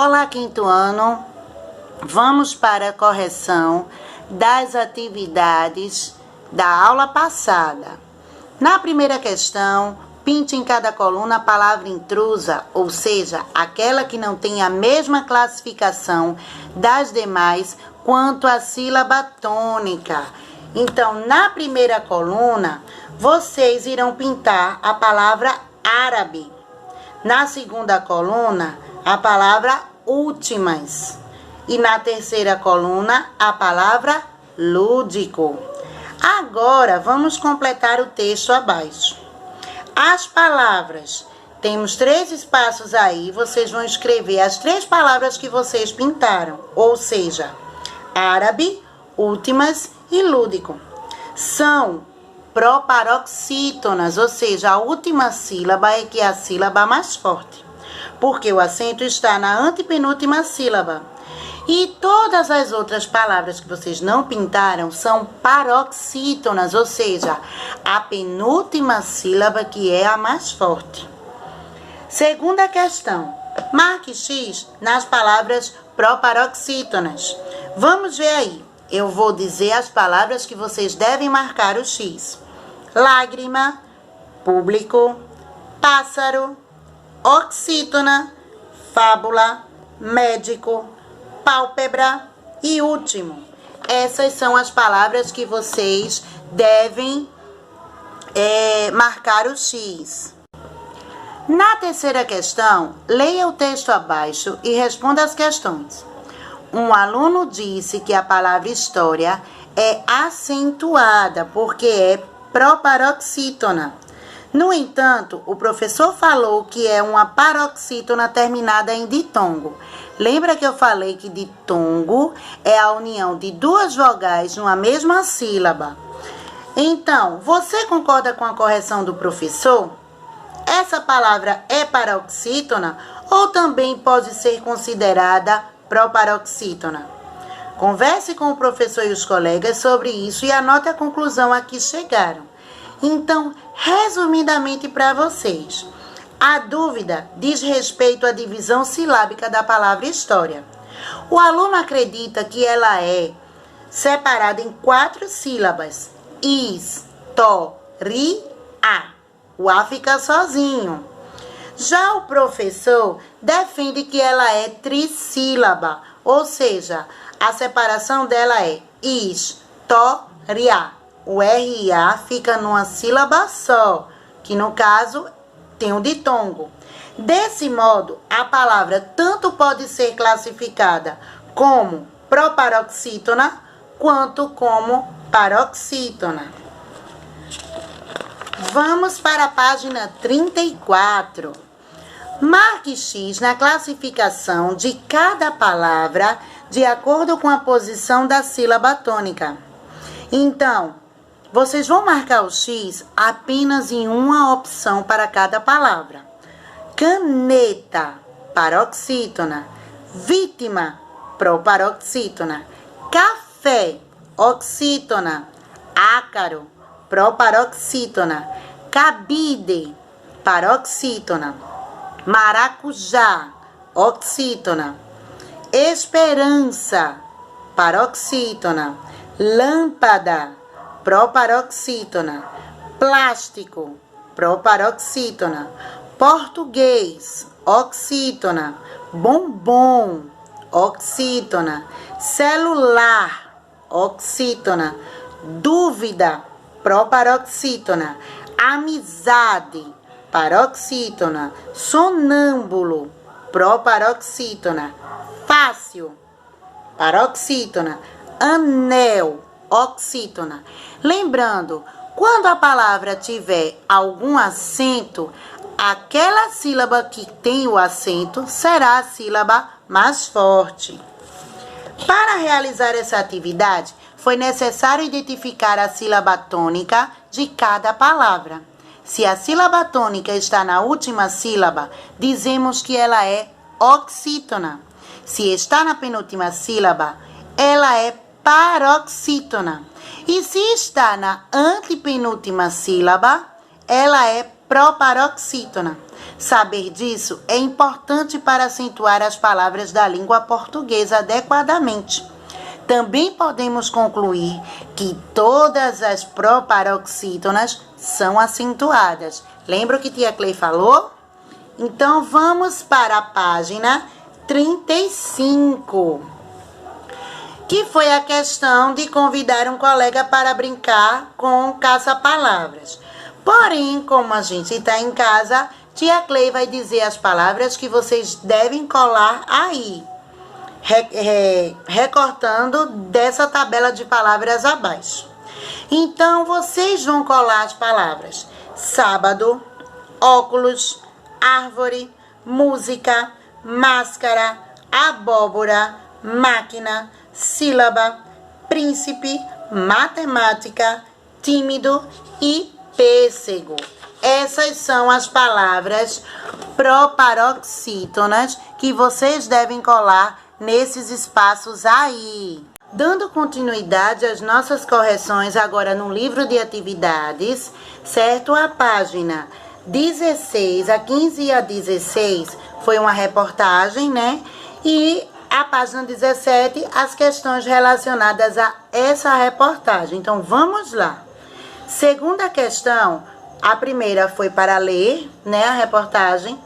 Olá, quinto ano. Vamos para a correção das atividades da aula passada. Na primeira questão, pinte em cada coluna a palavra intrusa, ou seja, aquela que não tem a mesma classificação das demais quanto à sílaba tônica. Então, na primeira coluna, vocês irão pintar a palavra árabe. Na segunda coluna, a palavra últimas. E na terceira coluna, a palavra lúdico. Agora, vamos completar o texto abaixo. As palavras. Temos 3 espaços aí. Vocês vão escrever as 3 palavras que vocês pintaram. Ou seja, árabe, últimas e lúdico. São proparoxítonas, ou seja, a última sílaba é que é a sílaba mais forte, porque o acento está na antepenúltima sílaba. E todas as outras palavras que vocês não pintaram são paroxítonas, ou seja, a penúltima sílaba que é a mais forte. Segunda questão. Marque X nas palavras proparoxítonas. Vamos ver aí. Eu vou dizer as palavras que vocês devem marcar o X. Lágrima, público, pássaro, oxítona, fábula, médico, pálpebra e último. Essas são as palavras que vocês devem marcar o X. Na terceira questão, leia o texto abaixo e responda as questões. Um aluno disse que a palavra história é acentuada porque é proparoxítona. No entanto, o professor falou que é uma paroxítona terminada em ditongo. Lembra que eu falei que ditongo é a união de 2 vogais numa mesma sílaba? Então, você concorda com a correção do professor? Essa palavra é paroxítona ou também pode ser considerada proparoxítona? Converse com o professor e os colegas sobre isso e anote a conclusão a que chegaram. Então, resumidamente para vocês, a dúvida diz respeito à divisão silábica da palavra história. O aluno acredita que ela é separada em 4 sílabas. A. O A fica sozinho. Já o professor defende que ela é trissílaba, ou seja, a separação dela é história. O RA fica numa sílaba só, que no caso tem o ditongo. Desse modo, a palavra tanto pode ser classificada como proparoxítona quanto como paroxítona. Vamos para a página 34. Marque X na classificação de cada palavra de acordo com a posição da sílaba tônica. Então, vocês vão marcar o X apenas em uma opção para cada palavra. Caneta, paroxítona. Vítima, proparoxítona. Café, oxítona. Ácaro, proparoxítona. Cabide, paroxítona. Maracujá, oxítona. Esperança, paroxítona. Lâmpada, proparoxítona. Plástico, proparoxítona. Português, oxítona. Bombom, oxítona. Celular, oxítona. Dúvida, proparoxítona. Amizade, paroxítona. Sonâmbulo, proparoxítona. Fácil, paroxítona. Anel, oxítona. Lembrando, quando a palavra tiver algum acento, aquela sílaba que tem o acento será a sílaba mais forte. Para realizar essa atividade, foi necessário identificar a sílaba tônica de cada palavra. Se a sílaba tônica está na última sílaba, dizemos que ela é oxítona. Se está na penúltima sílaba, ela é paroxítona. E se está na antepenúltima sílaba, ela é proparoxítona. Saber disso é importante para acentuar as palavras da língua portuguesa adequadamente. Também podemos concluir que todas as proparoxítonas são acentuadas. Lembra o que tia Clay falou? Então, vamos para a página 35, que foi a questão de convidar um colega para brincar com caça-palavras. Porém, como a gente está em casa, tia Clay vai dizer as palavras que vocês devem colar aí, recortando dessa tabela de palavras abaixo. Então, vocês vão colar as palavras sábado, óculos, árvore, música, máscara, abóbora, máquina, sílaba, príncipe, matemática, tímido e pêssego. Essas são as palavras proparoxítonas que vocês devem colar nesses espaços aí. Dando continuidade às nossas correções agora no livro de atividades, certo? A página 16, a 15 e a 16 foi uma reportagem, né? E a página 17, as questões relacionadas a essa reportagem. Então, vamos lá. Segunda questão, a primeira foi para ler, né, a reportagem.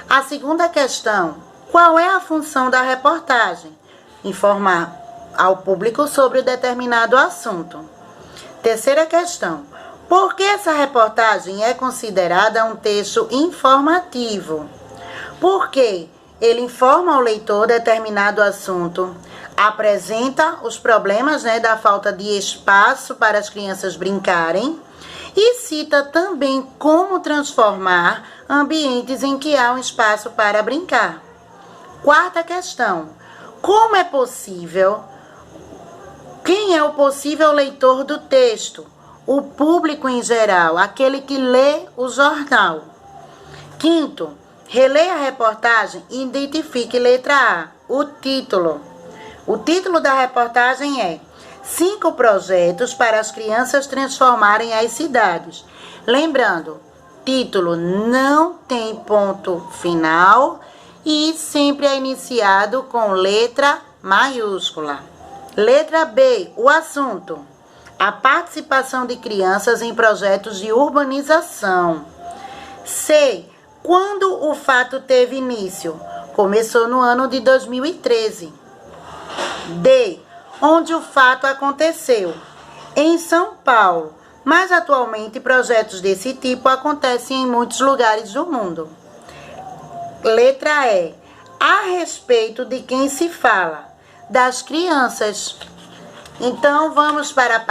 A segunda questão, qual é a função da reportagem? Informar ao público sobre o determinado assunto. Terceira questão, por que essa reportagem é considerada um texto informativo? Porque ele informa ao leitor determinado assunto, apresenta os problemas, né, da falta de espaço para as crianças brincarem e cita também como transformar ambientes em que há um espaço para brincar. Quarta questão, como é possível? Quem é o possível leitor do texto? O público em geral, aquele que lê o jornal. Quinto, releia a reportagem e identifique letra A, o título. O título da reportagem é 5 projetos para as crianças transformarem as cidades. Lembrando, título não tem ponto final e sempre é iniciado com letra maiúscula. Letra B, o assunto. A participação de crianças em projetos de urbanização. C, quando o fato teve início? Começou no ano de 2013. D, onde o fato aconteceu? Em São Paulo, mas atualmente projetos desse tipo acontecem em muitos lugares do mundo. Letra E, a respeito de quem se fala? Das crianças. Então, vamos para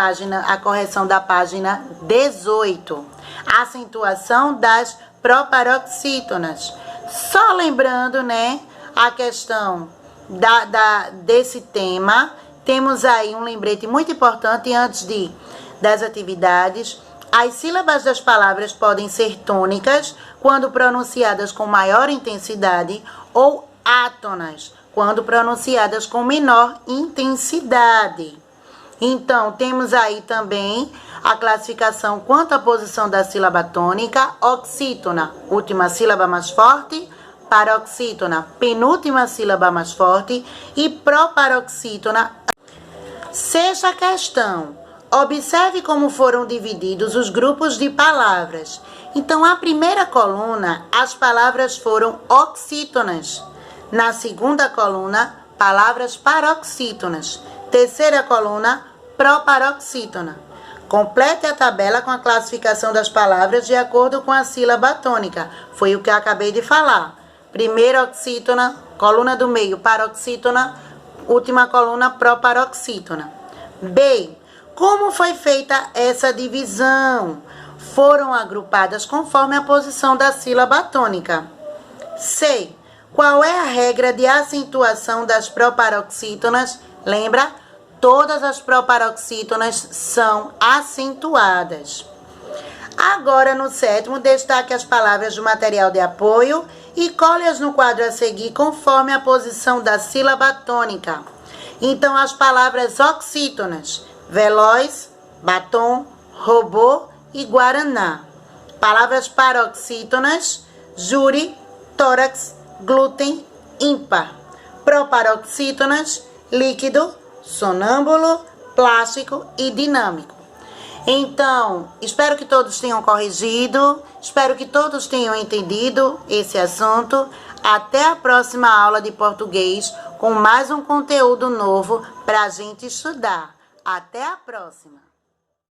a correção da página 18. A acentuação das proparoxítonas. Só lembrando, né, a questão desse tema, temos aí um lembrete muito importante antes das atividades. As sílabas das palavras podem ser tônicas, quando pronunciadas com maior intensidade, ou átonas, quando pronunciadas com menor intensidade. Então, temos aí também a classificação quanto à posição da sílaba tônica: oxítona, última sílaba mais forte; paroxítona, penúltima sílaba mais forte; e proparoxítona. Sexta questão. Observe como foram divididos os grupos de palavras. Então, a primeira coluna, as palavras foram oxítonas. Na segunda coluna, palavras paroxítonas. Terceira coluna, proparoxítona. Complete a tabela com a classificação das palavras de acordo com a sílaba tônica. Foi o que eu acabei de falar. Primeira oxítona, coluna do meio, paroxítona, última coluna, proparoxítona. B. Como foi feita essa divisão? Foram agrupadas conforme a posição da sílaba tônica. C. Qual é a regra de acentuação das proparoxítonas? Lembra? Todas as proparoxítonas são acentuadas. Agora, no sétimo, destaque as palavras do material de apoio e colhe-as no quadro a seguir conforme a posição da sílaba tônica. Então, as palavras oxítonas: veloz, batom, robô e guaraná. Palavras paroxítonas: júri, tórax, glúten, ímpar. Proparoxítonas: líquido, sonâmbulo, plástico e dinâmico. Então, espero que todos tenham corrigido, espero que todos tenham entendido esse assunto. Até a próxima aula de português com mais um conteúdo novo para a gente estudar. Até a próxima!